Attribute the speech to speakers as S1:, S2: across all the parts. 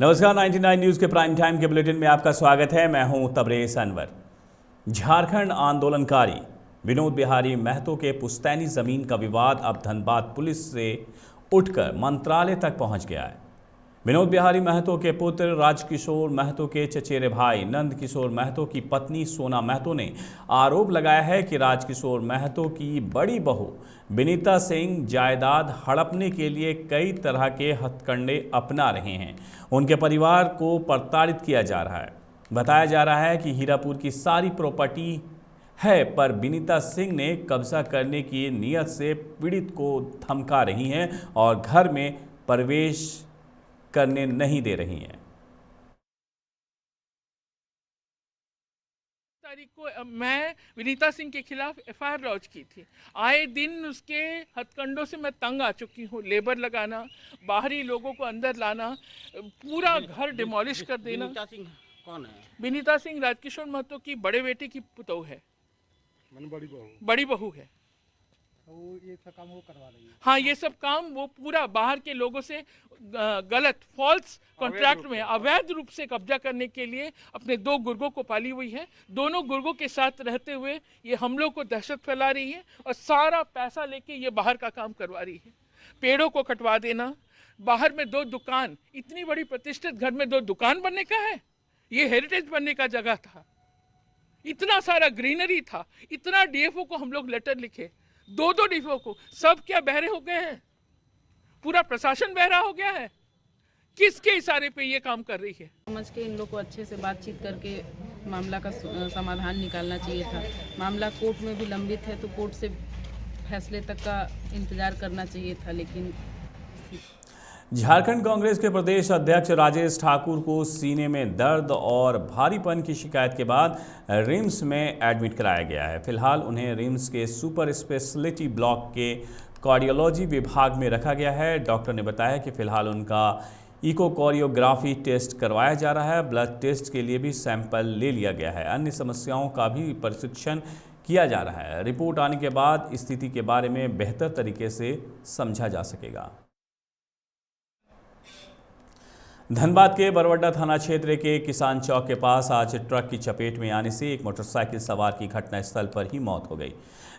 S1: नमस्कार 99 न्यूज़ के prime time के बुलेटिन में आपका स्वागत है। मैं हूं तबरेज अनवर। झारखंड आंदोलनकारी विनोद बिहारी महतो के पुश्तैनी जमीन का विवाद अब धनबाद पुलिस से उठकर मंत्रालय तक पहुंच गया है। विनोद बिहारी महतो के पुत्र राजकिशोर महतो के चचेरे भाई नंद किशोर महतो की पत्नी सोना महतो ने आरोप लगाया है कि राजकिशोर महतो की बड़ी बहू विनीता सिंह जायदाद हड़पने के लिए कई तरह के हथकंडे अपना रहे हैं। उनके परिवार को प्रताड़ित किया जा रहा है। बताया जा रहा है कि हीरापुर की सारी प्रॉपर्टी है, पर विनीता सिंह ने कब्जा करने की नीयत से पीड़ित को धमका रही हैं और घर में प्रवेश करने नहीं दे रही हैं।
S2: तारीख को मैं विनीता सिंह के खिलाफ एफआईआर लॉन्च की थी। आए दिन उसके हथकंडों से मैं तंग आ चुकी हूँ। लेबर लगाना, बाहरी लोगों को अंदर लाना, पूरा घर डिमोलिश कर देना।
S3: विनीता सिंह कौन है?
S2: विनीता सिंह राजकिशोर महतो की बड़े बेटे की पुतोह है, बड़ी बहू है।
S4: वो ये सब काम वो करवा रही है।
S2: हाँ, ये सब काम वो पूरा बाहर के लोगों से गलत फॉल्स कॉन्ट्रैक्ट में अवैध रूप से कब्जा करने के लिए अपने दो गुर्गों को पाली हुई है। दोनों गुर्गों के साथ रहते हुए ये हम लोग को दहशत फैला रही है और सारा पैसा लेके ये बाहर का काम करवा रही है। पेड़ों को कटवा देना, बाहर में दो दुकान, इतनी बड़ी प्रतिष्ठित घर में दो दुकान बनने का है। ये हेरिटेज बनने का जगह था, इतना सारा ग्रीनरी था, इतना डीएफओ को हम लोग लेटर लिखे, दो डीएफओ को, सब क्या बहरे हो गए हैं? पूरा प्रशासन बहरा हो गया है। किसके इशारे पे ये काम कर रही है?
S5: समझ के इन लोग को अच्छे से बातचीत करके मामला का समाधान निकालना चाहिए था। मामला कोर्ट में भी लंबित है तो कोर्ट से फैसले तक का इंतजार करना चाहिए था, लेकिन
S1: झारखंड कांग्रेस के प्रदेश अध्यक्ष राजेश ठाकुर को सीने में दर्द और भारीपन की शिकायत के बाद रिम्स में एडमिट कराया गया है। फिलहाल उन्हें रिम्स के सुपर स्पेशलिटी ब्लॉक के कार्डियोलॉजी विभाग में रखा गया है। डॉक्टर ने बताया कि फिलहाल उनका इकोकार्डियोग्राफी टेस्ट करवाया जा रहा है। ब्लड टेस्ट के लिए भी सैंपल ले लिया गया है। अन्य समस्याओं का भी परीक्षण किया जा रहा है। रिपोर्ट आने के बाद स्थिति के बारे में बेहतर तरीके से समझा जा सकेगा। धनबाद के बरवड्डा थाना क्षेत्र के किसान चौक के पास आज ट्रक की चपेट में आने से एक मोटरसाइकिल सवार की घटनास्थल पर ही मौत हो गई।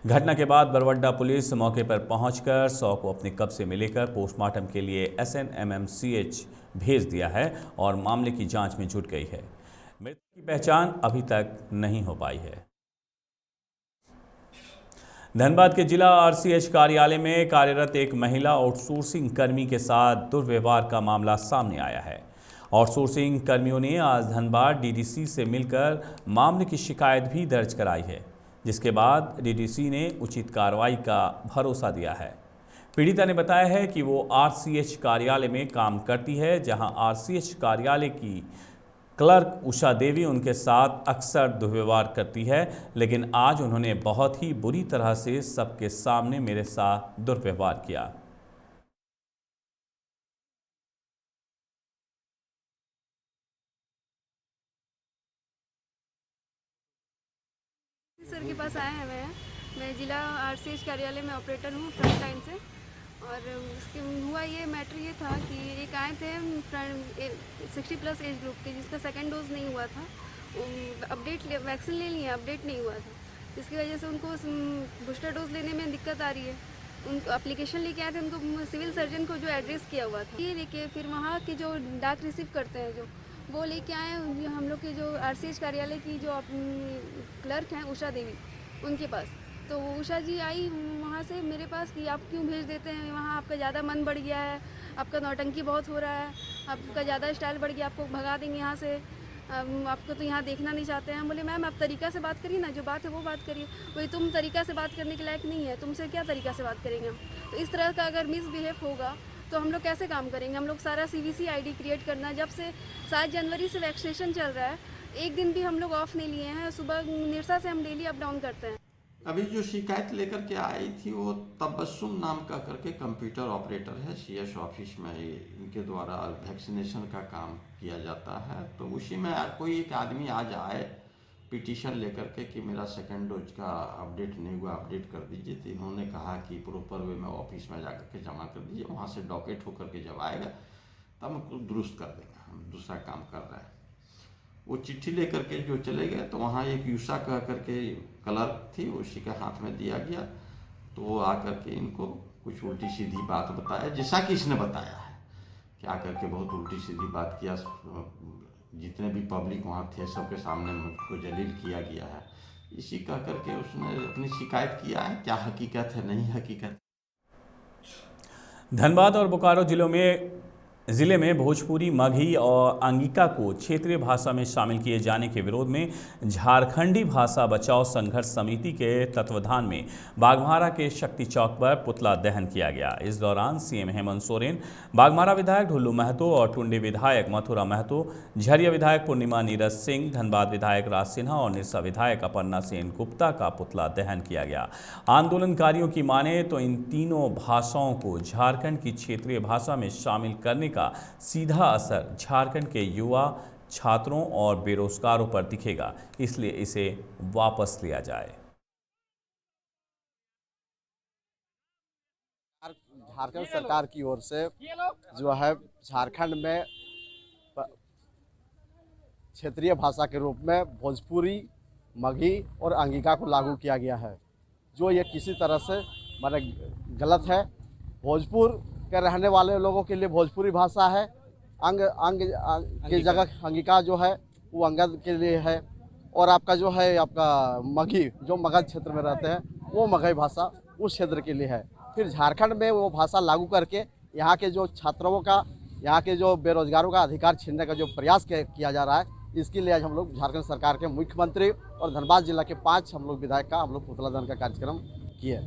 S1: घटना के बाद बरवड्डा पुलिस मौके पर पहुंचकर शव को अपने कब्जे में लेकर पोस्टमार्टम के लिए SNMMCH भेज दिया है और मामले की जांच में जुट गई है। मृतक की पहचान अभी तक नहीं हो पाई है। धनबाद के जिला RCH कार्यालय में कार्यरत एक महिला आउटसोर्सिंग कर्मी के साथ दुर्व्यवहार का मामला सामने आया है। आउटसोर्सिंग कर्मियों ने आज धनबाद DDC से मिलकर मामले की शिकायत भी दर्ज कराई है, जिसके बाद DDC ने उचित कार्रवाई का भरोसा दिया है। पीड़िता ने बताया है कि वो RCH कार्यालय में काम करती है, जहां RCH कार्यालय की क्लर्क उषा देवी उनके साथ अक्सर दुर्व्यवहार करती है, लेकिन आज उन्होंने बहुत ही बुरी तरह से सबके सामने मेरे साथ दुर्व्यवहार किया।
S6: सर के पास आए हैं। मैं जिला RCH कार्यालय में ऑपरेटर हूँ फ्रंट लाइन से। और उसके हुआ ये मैटर ये था कि एक आए थे 60+ एज ग्रुप के, जिसका सेकंड डोज नहीं हुआ था। अपडेट वैक्सीन ले लिए, अपडेट नहीं हुआ था, जिसकी वजह से उनको बूस्टर डोज लेने में दिक्कत आ रही है। उनको एप्लीकेशन लेके आए थे, उनको सिविल सर्जन को जो एड्रेस किया हुआ था ये लेके, फिर वहाँ के जो डाक रिसीव करते हैं जो वो लेके आए हम लोग के जो RCH कार्यालय की जो क्लर्क हैं उषा देवी, उनके पास। तो उषा जी आई वहाँ से मेरे पास कि आप क्यों भेज देते हैं वहाँ, आपका ज़्यादा मन बढ़ गया है, आपका नौटंकी बहुत हो रहा है, आपका ज़्यादा स्टाइल बढ़ गया, आपको भगा देंगे यहाँ से, आपको तो यहाँ देखना नहीं चाहते हैं। बोले मैम आप तरीका से बात करिए ना, जो बात है वो बात करिए। वही तुम तरीका से बात करने के लायक नहीं है, तुमसे क्या तरीका से बात करेंगे हम। तो इस तरह का अगर मिसबिहेव होगा तो हम लोग कैसे काम करेंगे। हम लोग सारा CVC ID क्रिएट करना, जब से 7 जनवरी से वैक्सीनेशन चल रहा है, एक दिन भी हम लोग ऑफ नहीं लिए हैं। सुबह निरसा से हम डेली अप डाउन करते हैं।
S3: अभी जो शिकायत लेकर के आई थी वो तबस्सुम नाम का करके कंप्यूटर ऑपरेटर है, CS ऑफिस में इनके द्वारा वैक्सीनेशन का काम किया जाता है। तो उसी में कोई एक आदमी आज आए पिटीशन लेकर के कि मेरा सेकंड डोज का अपडेट नहीं हुआ, अपडेट कर दीजिए। तो इन्होंने कहा कि प्रॉपर वे में ऑफिस में जाकर के जमा कर दीजिए, वहाँ से डॉकेट होकर के जब आएगा तब हमको दुरुस्त कर देंगे, हम दूसरा काम कर रहे हैं। वो चिट्ठी लेकर के जो चले गए तो वहाँ एक यूषा कह करके क्लर्क थी, उसी के हाथ में दिया गया। तो वो आकर के इनको कुछ उल्टी सीधी बात बताया, जैसा कि इसने बताया है कि आकर के बहुत उल्टी सीधी बात किया। जितने भी पब्लिक वहाँ थे सबके सामने मुझको जलील किया गया है, इसी कह करके उसने अपनी शिकायत किया है। क्या हकीकत है नहीं हकीकत।
S1: धनबाद और बोकारो जिले में भोजपुरी, मगही और अंगिका को क्षेत्रीय भाषा में शामिल किए जाने के विरोध में झारखंडी भाषा बचाओ संघर्ष समिति के तत्वाधान में बाघमारा के शक्ति चौक पर पुतला दहन किया गया। इस दौरान सीएम हेमंत सोरेन, बाघमारा विधायक ढुल्लू महतो और टुंडी विधायक मथुरा महतो, झरिया विधायक पूर्णिमा नीरज सिंह, धनबाद विधायक राज सिन्हा और निरसा विधायक अपर्णा सेन गुप्ता का पुतला दहन किया गया। आंदोलनकारियों की माने तो इन तीनों भाषाओं को झारखंड की क्षेत्रीय भाषा में शामिल करने का सीधा असर झारखंड के युवा, छात्रों और बेरोजगारों पर दिखेगा, इसलिए इसे वापस लिया जाए।
S7: झारखंड सरकार की ओर से जो है झारखंड में क्षेत्रीय भाषा के रूप में भोजपुरी, मगही और अंगिका को लागू किया गया है, जो ये किसी तरह से माने गलत है। भोजपुर के रहने वाले लोगों के लिए भोजपुरी भाषा है, अंग की जगह अंगिका जो है वो अंगद के लिए है, और आपका जो है आपका मगही जो मगध क्षेत्र में रहते हैं वो मगही भाषा उस क्षेत्र के लिए है। फिर झारखंड में वो भाषा लागू करके यहाँ के जो छात्रों का, यहाँ के जो बेरोजगारों का अधिकार छीनने का जो प्रयास किया जा रहा है, इसके लिए आज हम लोग झारखंड सरकार के मुख्यमंत्री और धनबाद जिला के 5 हम लोग विधायक का हम लोग पुतला दहन का कार्यक्रम किए।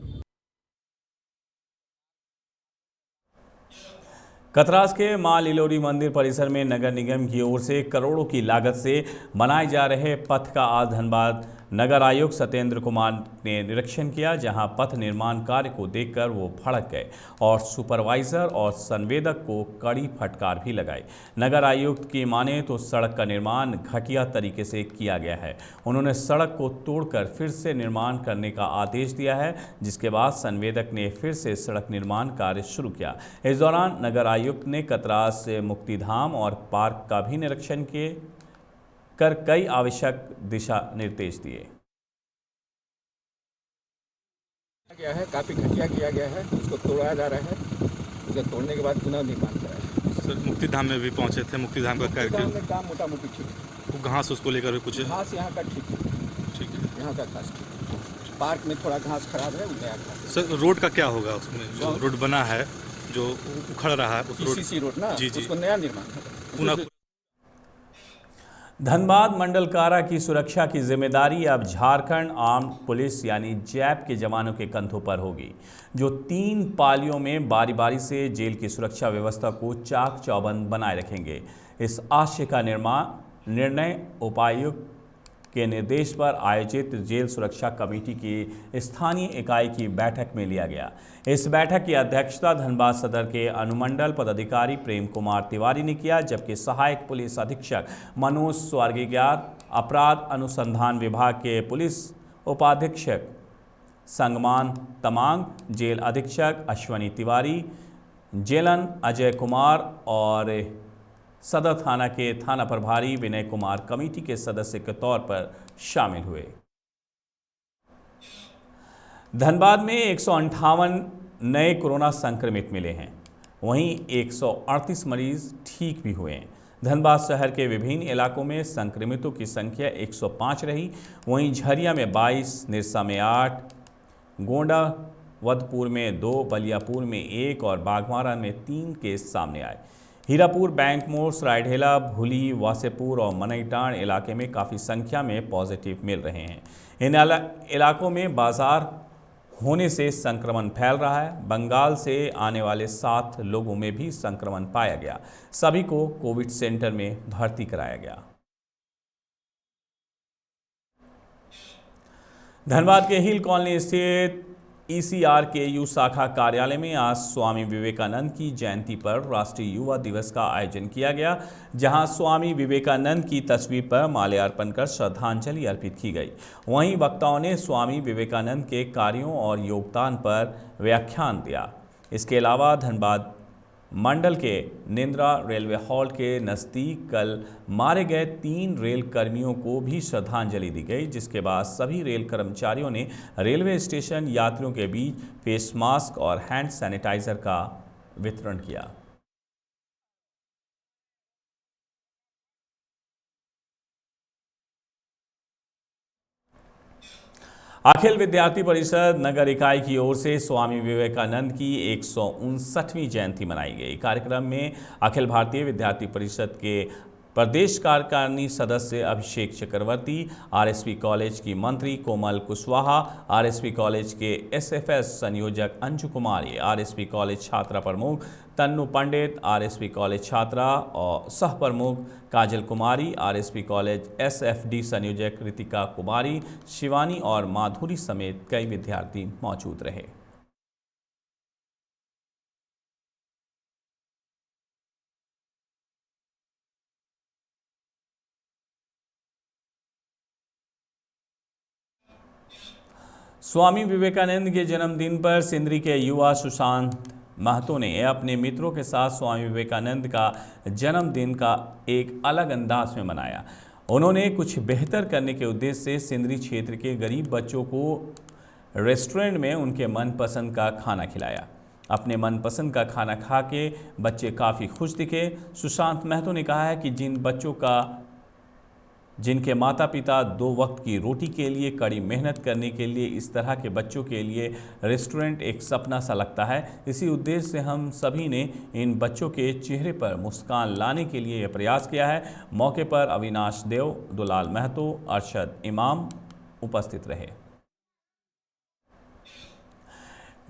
S1: कतरास के मां लिलोरी मंदिर परिसर में नगर निगम की ओर से करोड़ों की लागत से बनाए जा रहे पथ का आज धनबाद नगर आयुक्त सत्येंद्र कुमार ने निरीक्षण किया, जहां पथ निर्माण कार्य को देखकर वो भड़क गए और सुपरवाइजर और संवेदक को कड़ी फटकार भी लगाई। नगर आयुक्त की माने तो सड़क का निर्माण घटिया तरीके से किया गया है। उन्होंने सड़क को तोड़कर फिर से निर्माण करने का आदेश दिया है, जिसके बाद संवेदक ने फिर से सड़क निर्माण कार्य शुरू किया। इस दौरान नगर आयुक्त ने कतरास से मुक्तिधाम और पार्क का भी निरीक्षण किए कर कई आवश्यक दिशा निर्देश दिए।
S8: गया है, काफ़ी घटिया किया गया है, उसको तोड़ा जा रहा है, उसे तोड़ने के बाद पुनः निर्माण कराया।
S9: सर मुक्तिधाम में भी पहुंचे थे, मुक्तिधाम का कार्यक्रम
S8: काम मोटा मोटी ठीक है।
S9: घास उसको लेकर कुछ
S8: घास यहाँ का ठीक है, यहाँ का घास ठीक। पार्क में थोड़ा घास खराब है, नया घास।
S9: सर रोड का क्या होगा उसमें, जो रोड बना है जो उखड़ रहा है उस
S8: रोड ना, उसको नया निर्माण
S9: पुनः।
S1: धनबाद मंडल कारा की सुरक्षा की जिम्मेदारी अब झारखंड आर्म्ड पुलिस यानी जैप के जवानों के कंधों पर होगी, जो 3 पालियों में बारी बारी से जेल की सुरक्षा व्यवस्था को चाक चौबंद बनाए रखेंगे। इस आशय का निर्णय उपायुक्त के निर्देश पर आयोजित जेल सुरक्षा कमेटी की स्थानीय इकाई की बैठक में लिया गया। इस बैठक की अध्यक्षता धनबाद सदर के अनुमंडल पदाधिकारी प्रेम कुमार तिवारी ने किया, जबकि सहायक पुलिस अधीक्षक मनोज स्वर्गीयार, अपराध अनुसंधान विभाग के पुलिस उपाधीक्षक संगमान तमांग, जेल अधीक्षक अश्वनी तिवारी, जेलन अजय कुमार और सदर थाना के थाना प्रभारी विनय कुमार कमेटी के सदस्य के तौर पर शामिल हुए। धनबाद में 158 नए कोरोना संक्रमित मिले हैं, वहीं 138 मरीज ठीक भी हुए हैं। धनबाद शहर के विभिन्न इलाकों में संक्रमितों की संख्या 105 रही, वहीं झरिया में 22, निरसा में 8, गोंडा वधपुर में 2, बलियापुर में 1 और बाघमारा में 3 केस सामने आए। हीरापुर, बैंक मोड़, सरायढेला, भूली, वासेपुर और मनईटांड इलाके में काफ़ी संख्या में पॉजिटिव मिल रहे हैं। इन इलाकों में बाजार होने से संक्रमण फैल रहा है। बंगाल से आने वाले 7 लोगों में भी संक्रमण पाया गया। सभी को कोविड सेंटर में भर्ती कराया गया। धनबाद के हिल कॉलोनी स्थित ECRKU शाखा कार्यालय में आज स्वामी विवेकानंद की जयंती पर राष्ट्रीय युवा दिवस का आयोजन किया गया, जहां स्वामी विवेकानंद की तस्वीर पर माल्यार्पण कर श्रद्धांजलि अर्पित की गई। वहीं वक्ताओं ने स्वामी विवेकानंद के कार्यों और योगदान पर व्याख्यान दिया। इसके अलावा धनबाद मंडल के निंद्रा रेलवे हॉल्ट के नज़दीक कल मारे गए 3 रेल कर्मियों को भी श्रद्धांजलि दी गई, जिसके बाद सभी रेल कर्मचारियों ने रेलवे स्टेशन यात्रियों के बीच फेस मास्क और हैंड सैनिटाइजर का वितरण किया। अखिल विद्यार्थी परिषद नगर इकाई की ओर से स्वामी विवेकानंद की 159वीं जयंती मनाई गई। कार्यक्रम में अखिल भारतीय विद्यार्थी परिषद के प्रदेश कार्यकारिणी सदस्य अभिषेक चक्रवर्ती, आरएसपी कॉलेज की मंत्री कोमल कुशवाहा, आरएसपी कॉलेज के एसएफएस संयोजक अंजू कुमारी, आरएसपी कॉलेज छात्रा प्रमुख तन्नू पंडित, आरएसपी कॉलेज छात्रा और सह प्रमुख Kajal Kumari, RSP college SFD संयोजक रितिका कुमारी, शिवानी और माधुरी समेत कई विद्यार्थी मौजूद रहे। स्वामी विवेकानंद के जन्मदिन पर सिंदरी के युवा सुशांत महतो ने अपने मित्रों के साथ स्वामी विवेकानंद का जन्मदिन का एक अलग अंदाज में मनाया। उन्होंने कुछ बेहतर करने के उद्देश्य से सिंदरी क्षेत्र के गरीब बच्चों को रेस्टोरेंट में उनके मनपसंद का खाना खिलाया। अपने मनपसंद का खाना खा के बच्चे काफ़ी खुश दिखे। सुशांत महतो ने कहा है कि जिनके माता पिता 2 वक्त की रोटी के लिए कड़ी मेहनत करने के लिए इस तरह के बच्चों के लिए रेस्टोरेंट एक सपना सा लगता है। इसी उद्देश्य से हम सभी ने इन बच्चों के चेहरे पर मुस्कान लाने के लिए यह प्रयास किया है। मौके पर अविनाश देव, दुलाल महतो, अरशद इमाम उपस्थित रहे।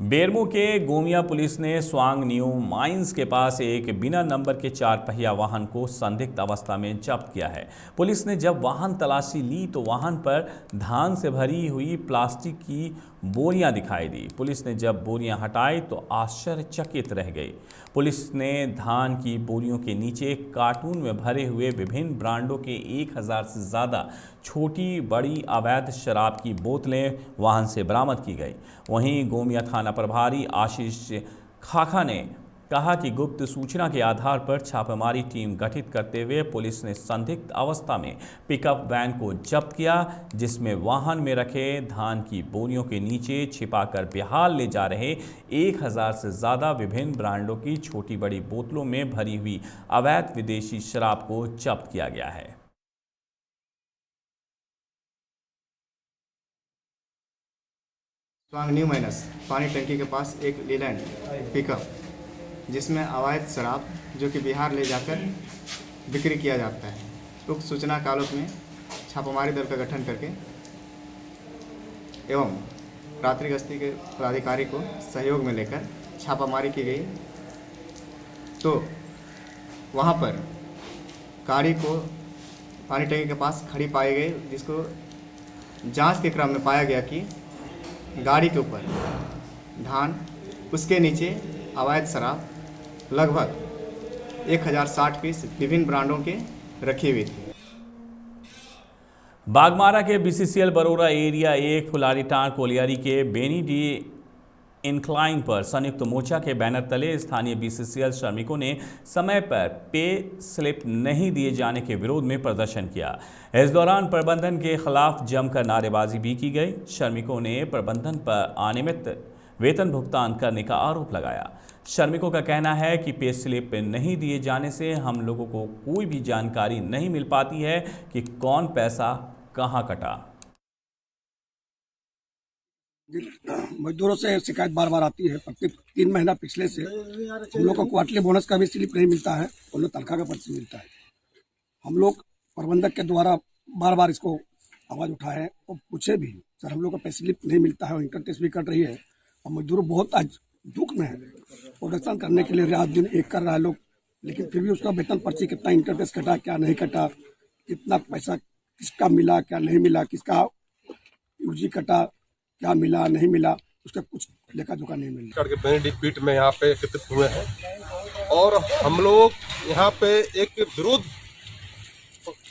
S1: बेरमो के गोमिया पुलिस ने स्वांग न्यू माइंस के पास एक बिना नंबर के 4 पहिया वाहन को संदिग्ध अवस्था में जब्त किया है। पुलिस ने जब वाहन तलाशी ली तो वाहन पर धान से भरी हुई प्लास्टिक की बोरियां दिखाई दी। पुलिस ने जब बोरियां हटाई तो आश्चर्यचकित रह गई। पुलिस ने धान की बोरियों के नीचे कार्टून में भरे हुए विभिन्न ब्रांडों के 1000 से ज़्यादा छोटी बड़ी अवैध शराब की बोतलें वाहन से बरामद की गई। वहीं गोमिया थाना प्रभारी आशीष खाखा ने कहा कि गुप्त सूचना के आधार पर छापेमारी टीम गठित करते हुए पुलिस ने संदिग्ध अवस्था में पिकअप वैन को जब्त किया, जिसमें वाहन में रखे धान की बोरियों के नीचे छिपाकर बिहार ले जा रहे 1000 से ज़्यादा विभिन्न ब्रांडों की छोटी बड़ी बोतलों में भरी हुई अवैध विदेशी शराब को जब्त किया गया है।
S10: स्वांग न्यू माइनस पानी टंकी के पास एक लीलैंड पिकअप जिसमें अवैध शराब जो कि बिहार ले जाकर बिक्री किया जाता है, उक्त सूचना के आलोक में छापामारी दल का गठन करके एवं रात्रि गश्ती के पदाधिकारी को सहयोग में लेकर छापामारी की गई। तो वहां पर गाड़ी को पानी टंकी के पास खड़ी पाई गई, जिसको जांच के क्रम में पाया गया कि गाड़ी के ऊपर धान, उसके नीचे अवैध शराब लगभग 1060 पीस विभिन्न ब्रांडों के रखी हुई थी।
S1: बागमारा के BCCL Warora area 1 Phularitand colliery के बेनी डी इंक्लाइन पर संयुक्त मोर्चा के बैनर तले स्थानीय बीसीसीएल श्रमिकों ने समय पर पे स्लिप नहीं दिए जाने के विरोध में प्रदर्शन किया। इस दौरान प्रबंधन के खिलाफ जमकर नारेबाजी भी की गई। श्रमिकों ने प्रबंधन पर अनियमित वेतन भुगतान करने का आरोप लगाया। श्रमिकों का कहना है कि पे स्लिप नहीं दिए जाने से हम लोगों को कोई भी जानकारी नहीं मिल पाती है कि कौन पैसा कहां कटा।
S11: मजदूरों से शिकायत बार बार आती है। प्रत्येक 3 महीना पिछले से हम लोग को क्वार्टरली बोनस का भी स्लिप नहीं मिलता है, उन लोग तनख्वाह का पर्ची मिलता है। हम लोग प्रबंधक के द्वारा बार बार इसको आवाज़ उठाए हैं और पूछे भी, सर हम लोग को पे स्लिप नहीं मिलता है, इनकम टैक्स भी कट रही है और मजदूर बहुत आज दुख में है। प्रोडक्शन करने के लिए रात दिन एक कर रहा है लोग, लेकिन फिर भी उसका वेतन पर्ची कितना इनकम टैक्स कटा, क्या नहीं कटा, कितना पैसा किसका मिला क्या नहीं मिला, किसका यूजी कटा क्या मिला नहीं मिला, उसका कुछ लेखा जोखा नहीं मिला।
S12: के बेनीडीपीट में यहाँ पे एकत्रित हुए हैं और हम लोग यहाँ पे एक विरोध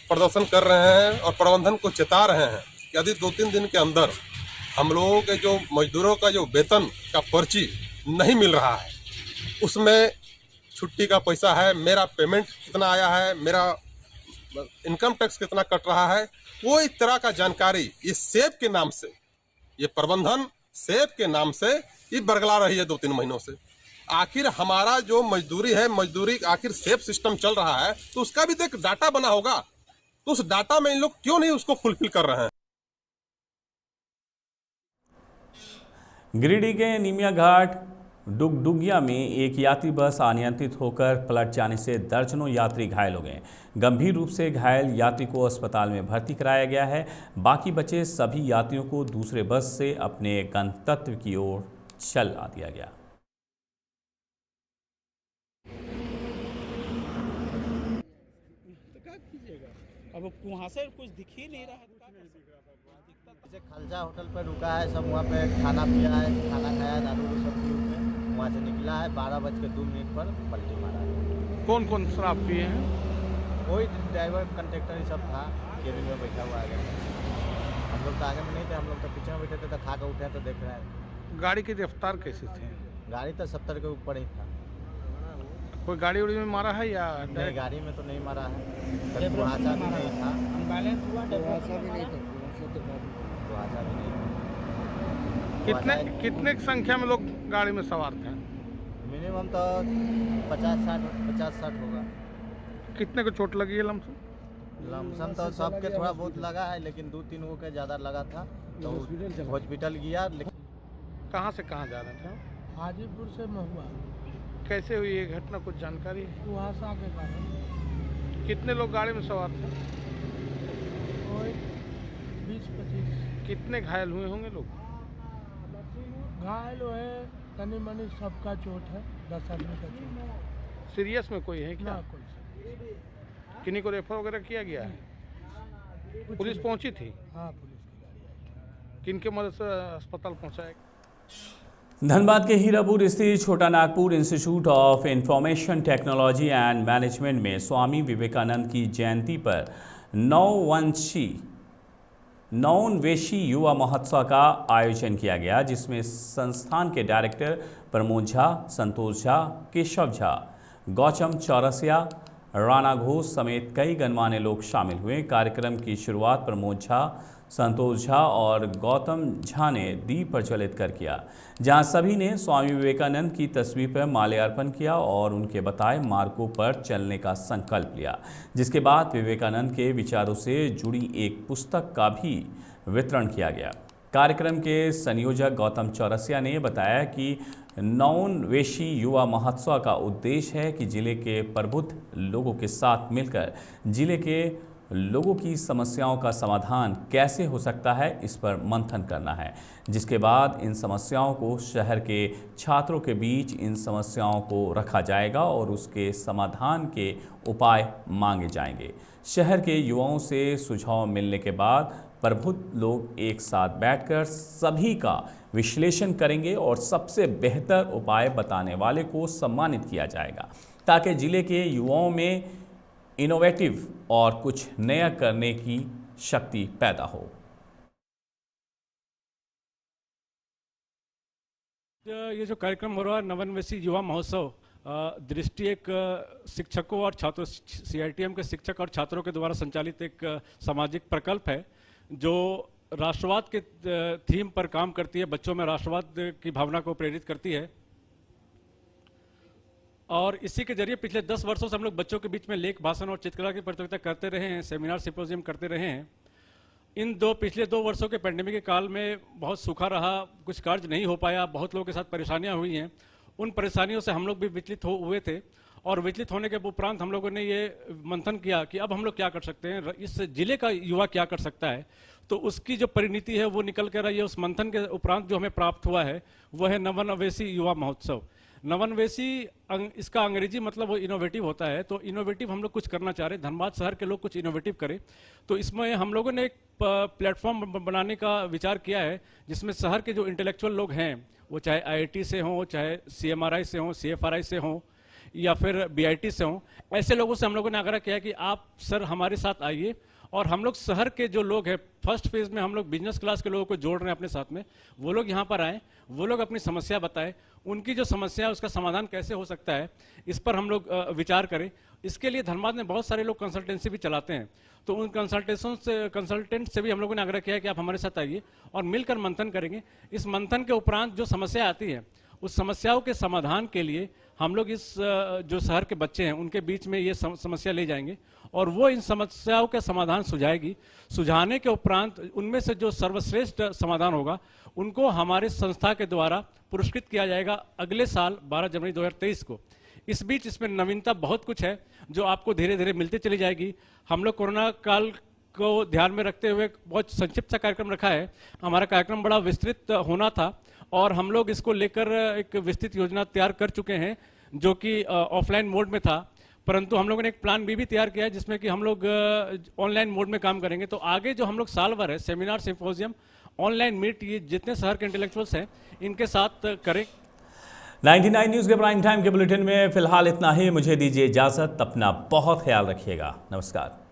S12: प्रदर्शन कर रहे हैं और प्रबंधन को चेता रहे हैं कि यदि 2-3 दिन के अंदर हम लोगों के जो मजदूरों का जो वेतन का पर्ची नहीं मिल रहा है, उसमें छुट्टी का पैसा है, मेरा पेमेंट कितना आया है, मेरा इनकम टैक्स कितना कट रहा है, कोई तरह का जानकारी ये सेब के नाम से, ये प्रबंधन सेब के नाम से ये बरगला रही है 2-3 महीनों से। आखिर हमारा जो मजदूरी है, मजदूरी आखिर सेब सिस्टम चल रहा है तो उसका भी तो एक डाटा बना होगा, तो उस डाटा में इन लोग क्यों नहीं उसको फुलफिल कर रहे हैं।
S1: गिरिडीह के निमिया घाट डुगडुगिया में एक यात्री बस अनियंत्रित होकर पलट जाने से दर्जनों यात्री घायल हो गए। गंभीर रूप से घायल यात्री को अस्पताल में भर्ती कराया गया है। बाकी बचे सभी यात्रियों को दूसरे बस से अपने गंतव्य की ओर चला दिया गया।
S4: अब वहाँ से कुछ दिख ही नहीं रहा है।
S7: जैसे खलजा होटल पर रुका है, सब वहाँ पे खाना पिया है, खाना खाया, दारू सब पी के वहाँ से निकला है। 12:02 पर पलटी मारा है।
S2: कौन कौन शराब पिए हैं?
S7: वही ड्राइवर कंडक्टर ही सब था, केबिन में बैठा हुआ आगे। हम लोग तो आगे में नहीं थे, हम लोग तो पीछे में बैठे थे, तो खा कर उठे तो देख रहे हैं।
S2: गाड़ी की रफ्तार कैसे थी?
S7: गाड़ी तो 70 के ऊपर ही था।
S2: कोई गाड़ी उड़ी में मारा है या
S7: नहीं? गाड़ी में तो नहीं मारा है, कुहासा भी नहीं था, कुहासा भी नहीं था।
S2: कितने संख्या में लोग गाड़ी में सवार थे?
S7: मिनिमम तो 50-60 होगा।
S2: कितने को चोट लगी है लमसम?
S7: लमसम तो सबके थोड़ा बहुत लगा है, लेकिन 2-3 को ज़्यादा लगा था तो हॉस्पिटल गया।
S2: कहाँ से कहाँ जा रहे थे?
S4: हाजीपुर से महुआ।
S2: कैसे हुई ये घटना, कुछ जानकारी है?
S4: वहाँ से आगे गाड़ी।
S2: कितने लोग गाड़ी में सवार थे?
S4: 20-25।
S2: कितने घायल हुए होंगे लोग?
S4: घायल हुए तनी मनी, सबका चोट है, 10 आदमी का चोट।
S2: सीरियस में कोई है क्या?
S4: ना कोई।
S2: किन्हीं को रेफर वगैरह किया गया है? पुलिस पहुंची थी?
S4: हाँ, पुलिस की गाड़ी आई।
S2: किनके मदद से अस्पताल पहुंचाया?
S1: धनबाद के हीरापुर स्थित छोटा Nagpur institute of information technology and management में स्वामी विवेकानंद की जयंती पर नौनवेशी युवा महोत्सव का आयोजन किया गया, जिसमें संस्थान के डायरेक्टर प्रमोद झा, संतोष झा, केशव झा, गौतम चौरसिया, राणा घोष समेत कई गणमान्य लोग शामिल हुए। कार्यक्रम की शुरुआत प्रमोद झा, संतोष झा और गौतम झा ने दीप प्रज्वलित कर किया, जहां सभी ने स्वामी विवेकानंद की तस्वीर पर माल्यार्पण किया और उनके बताए मार्गों पर चलने का संकल्प लिया। जिसके बाद विवेकानंद के विचारों से जुड़ी एक पुस्तक का भी वितरण किया गया। कार्यक्रम के संयोजक गौतम चौरसिया ने बताया कि नौनवेशी युवा महोत्सव का उद्देश्य है कि जिले के प्रबुद्ध लोगों के साथ मिलकर जिले के लोगों की समस्याओं का समाधान कैसे हो सकता है, इस पर मंथन करना है। जिसके बाद इन समस्याओं को शहर के छात्रों के बीच इन समस्याओं को रखा जाएगा और उसके समाधान के उपाय मांगे जाएंगे। शहर के युवाओं से सुझाव मिलने के बाद प्रबुद्ध लोग एक साथ बैठकर सभी का विश्लेषण करेंगे और सबसे बेहतर उपाय बताने वाले को सम्मानित किया जाएगा, ताकि जिले के युवाओं में इनोवेटिव और कुछ नया करने की शक्ति पैदा हो।
S13: ये जो कार्यक्रम हो रहा है नवोन्मेषी युवा महोत्सव, दृष्टि एक शिक्षकों और छात्रों, CITM के शिक्षक और छात्रों के द्वारा संचालित एक सामाजिक प्रकल्प है जो राष्ट्रवाद के थीम पर काम करती है, बच्चों में राष्ट्रवाद की भावना को प्रेरित करती है। और इसी के जरिए पिछले 10 वर्षों से हम लोग बच्चों के बीच में लेख, भाषण और चित्रकला की प्रतियोगिता करते रहे हैं, सेमिनार, सिम्पोजियम करते रहे हैं। इन पिछले 2 वर्षों के पेंडेमिक के काल में बहुत सूखा रहा, कुछ कार्य नहीं हो पाया, बहुत लोगों के साथ परेशानियां हुई हैं। उन परेशानियों से हम लोग भी विचलित हुए थे और विचलित होने के उपरांत हम लोगों ने ये मंथन किया कि अब हम लोग क्या कर सकते हैं, इस जिले का युवा क्या कर सकता है। तो उसकी जो परिणति है वो निकल कर आई है। उस मंथन के उपरांत जो हमें प्राप्त हुआ है वो है नवोन्मेषी युवा महोत्सव। नवोन्मेषी इसका अंग्रेजी मतलब वो इनोवेटिव होता है। तो इनोवेटिव हम लोग कुछ करना चाह रहे हैं, धनबाद शहर के लोग कुछ इनोवेटिव करें। तो इसमें हम लोगों ने एक प्लेटफॉर्म बनाने का विचार किया है, जिसमें शहर के जो इंटेलेक्चुअल लोग हैं, वो चाहे IIT से हों, चाहे CMRI से हों, CFRI से हों या फिर BIT से हों, ऐसे लोगों से हम लोगों ने आग्रह किया कि आप सर हमारे साथ आइए और हम लोग शहर के जो लोग हैं, फर्स्ट फेज में हम लोग बिजनेस क्लास के लोगों को जोड़ रहे हैं अपने साथ में। वो लोग यहाँ पर आएँ, वो लोग अपनी समस्या बताएं, उनकी जो समस्या है उसका समाधान कैसे हो सकता है, इस पर हम लोग विचार करें। इसके लिए धनबाद में बहुत सारे लोग कंसल्टेंसी भी चलाते हैं, तो उन कंसल्टेंट से भी हम लोगों ने आग्रह किया है कि आप हमारे साथ आइए और मिलकर मंथन करेंगे। इस मंथन के उपरांत जो समस्या आती है, उस समस्याओं के समाधान के लिए हम लोग इस जो शहर के बच्चे हैं उनके बीच में ये समस्या ले जाएंगे और वो इन समस्याओं का समाधान सुझाएगी। सुझाने के उपरांत उनमें से जो सर्वश्रेष्ठ समाधान होगा उनको हमारे संस्था के द्वारा पुरस्कृत किया जाएगा अगले साल 12 जनवरी 2023 को। इस बीच इसमें नवीनता बहुत कुछ है जो आपको धीरे धीरे मिलती चली जाएगी। हम लोग कोरोना काल को ध्यान में रखते हुए बहुत संक्षिप्त सा कार्यक्रम रखा है। हमारा कार्यक्रम बड़ा विस्तृत होना था और हम लोग इसको लेकर एक विस्तृत योजना तैयार कर चुके हैं जो कि ऑफलाइन मोड में था, परंतु हम लोगों ने एक प्लान बी भी तैयार किया है जिसमें कि हम लोग ऑनलाइन मोड में काम करेंगे। तो आगे जो हम लोग साल भर है सेमिनार, सिम्पोजियम, ऑनलाइन मीट, ये जितने शहर के इंटेलेक्चुअल्स हैं इनके साथ करें।
S1: 99 न्यूज़ के प्राइम टाइम के बुलेटिन में फिलहाल इतना ही। मुझे दीजिए इजाज़त। अपना बहुत ख्याल रखिएगा। नमस्कार।